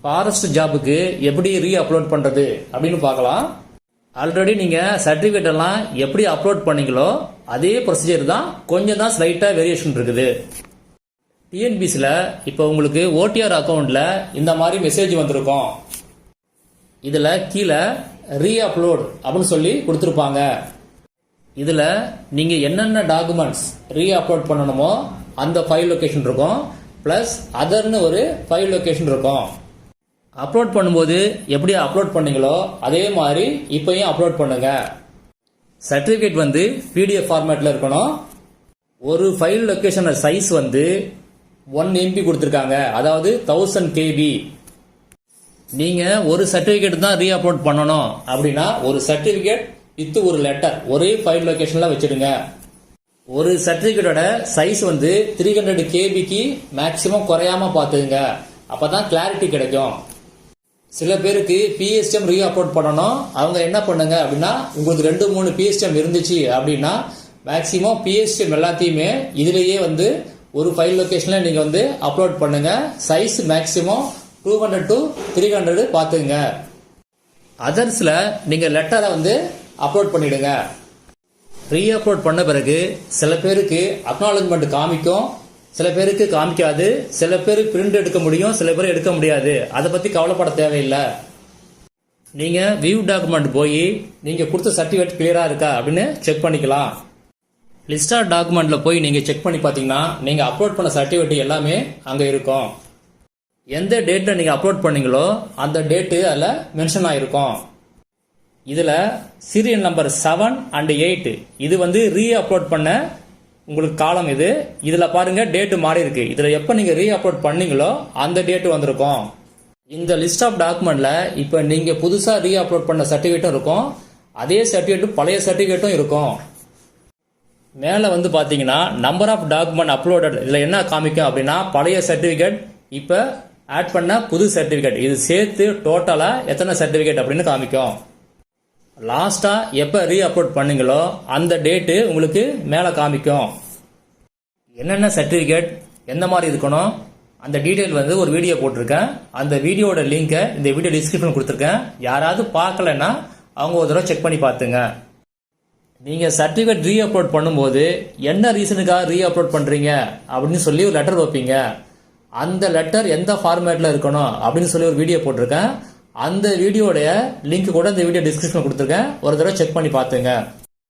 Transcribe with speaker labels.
Speaker 1: Forest ஜாபுக்கு எப்படி upload பண்ணுறது அப்படின்னு பார்க்கலாம். ஆல்ரெடி நீங்கள் சர்டிஃபிகேட் எல்லாம் எப்படி அப்லோட் பண்ணீங்களோ அதே ப்ரொசீஜர் தான், கொஞ்சம் தான் ஸ்லைட்டாக வேரியேஷன் இருக்குது. டிஎன்பிசியில் இப்போ உங்களுக்கு ஓடிஆர் அக்கௌண்ட்டில் இந்த மாதிரி மெசேஜ் வந்திருக்கும். இதில் கீழே அப்லோட் அப்படின்னு சொல்லி கொடுத்துருப்பாங்க. இதில் நீங்கள் என்னென்ன டாக்குமெண்ட்ஸ் அப்லோட் பண்ணணுமோ அந்த ஃபைல் லொக்கேஷன் இருக்கும், ப்ளஸ் அதர்னு ஒரு ஃபைல் லொக்கேஷன் இருக்கும். அப்லோட் பண்ணும்போது எப்படி அப்லோட் பண்ணீங்களோ அதே மாதிரி இப்பயும் அப்லோட் பண்ணுங்க. சர்டிஃபிகேட் வந்து பிடிஎஃப் ஃபார்மேட்டில் இருக்கணும். ஒரு ஃபைல் லொக்கேஷன் சைஸ் வந்து 1 MB கொடுத்துருக்காங்க, அதாவது 1000 KB. நீங்கள் ஒரு சர்டிஃபிகேட் தான் அப்லோட் பண்ணணும் அப்படின்னா ஒரு சர்டிஃபிகேட் வித் ஒரு லெட்டர் ஒரே ஃபைல் லொக்கேஷன்ல வச்சிடுங்க. ஒரு சர்டிஃபிகேட்டோட சைஸ் வந்து 300 KBக்கு மேக்சிமம் குறையாம பார்த்துங்க, அப்பதான் கிளாரிட்டி கிடைக்கும். சில பேருக்கு PSTM அப்லோட் பண்ணணும், அவங்க என்ன பண்ணுங்க அப்படின்னா உங்களுக்கு 2-3 PSTM இருந்துச்சு அப்படின்னா மேக்சிமம் PSTM எல்லாத்தையுமே இதுலயே வந்து ஒரு ஃபைல் லொகேஷன்ல நீங்க வந்து அப்லோட் பண்ணுங்க. சைஸ் மேக்சிமம் 200 to 300 பார்த்துங்க. அதர்ஸ்ல நீங்க லெட்டரை வந்து அப்லோட் பண்ணிடுங்க. அப்லோட் பண்ண பிறகு சில பேருக்கு அக்னாலஜ்மெண்ட் காமிக்கும், சில பேருக்கு காமிக்காது. சில பேர் பிரிண்ட் எடுக்க முடியும், சில பேர் எடுக்க முடியாது. அதை பத்தி கவலைப்பட தேவையில்லை. நீங்க வியூ டாக்குமெண்ட் போய் நீங்க கொடுத்த சர்டிஃபிகேட் கிளியரா இருக்கா அப்படின்னு செக் பண்ணிக்கலாம். லிஸ்ட் ஆஃப் டாக்குமெண்ட்ல போய் நீங்க செக் பண்ணி பாத்தீங்கன்னா நீங்க அப்லோட் பண்ண சர்டிஃபிகேட் எல்லாமே அங்க இருக்கும். எந்த டேட்ல நீங்க அப்லோட் பண்ணீங்களோ அந்த டேட்டு அதுல மென்ஷன் ஆயிருக்கும். இதுல சீரியல் நம்பர் 7 and 8 இது வந்து அப்லோட் பண்ண உங்களுக்கு காலம். இதுல பாருங்க டேட் மாறி இருக்கு. இதுல எப்ப நீங்க அப்லோட் பண்ணீங்களோ அந்த டேட் வந்திருக்கும். இந்த லிஸ்ட் ஆஃப் டாக்குமெண்ட்ல இப்ப நீங்க புதுசா அப்லோட் பண்ண சர்டிஃபிகேட்டும் இருக்கும், அதே சர்டிஃபிகேட்டும் பழைய சர்டிஃபிகேட்டும் இருக்கும். மேல வந்து பாத்தீங்கன்னா நம்பர் ஆஃப் டாக்குமெண்ட் அப்லோடட் இதுல என்ன காமிக்கும் அப்படின்னா பழைய சர்டிஃபிகேட், இப்ப ஆட் பண்ண புது சர்டிஃபிகேட், இது சேர்த்து டோட்டலா எத்தனை சர்டிஃபிகேட் அப்படின்னு காமிக்கும். லாஸ்டா எப்ப அப்லோட் பண்ணீங்களோ அந்த டேட்டு உங்களுக்கு மேல காமிக்கும். என்னென்ன சர்டிஃபிகேட் எந்த மாதிரி இருக்கணும் அந்த டீடைல் வந்து ஒரு வீடியோ போட்டிருக்கேன். அந்த வீடியோட லிங்கை இந்த வீடியோ டிஸ்கிரிப்ஷன் கொடுத்துருக்கேன். யாராவது பார்க்கலன்னா அவங்க ஒரு தடவை செக் பண்ணி பார்த்துங்க. நீங்க சர்டிஃபிகேட் அப்லோட் பண்ணும்போது என்ன ரீசனுக்காக அப்லோட் பண்றீங்க அப்படின்னு சொல்லி ஒரு லெட்டர் வைப்பீங்க. அந்த லெட்டர் எந்த ஃபார்மேட்ல இருக்கணும் அப்படின்னு சொல்லி ஒரு வீடியோ போட்டிருக்கேன். அந்த வீடியோடைய லிங்க் கூட இந்த வீடியோ டிஸ்கிரிப்ஷன் கொடுத்துருக்கேன். ஒரு தடவை செக் பண்ணி பார்த்துங்க.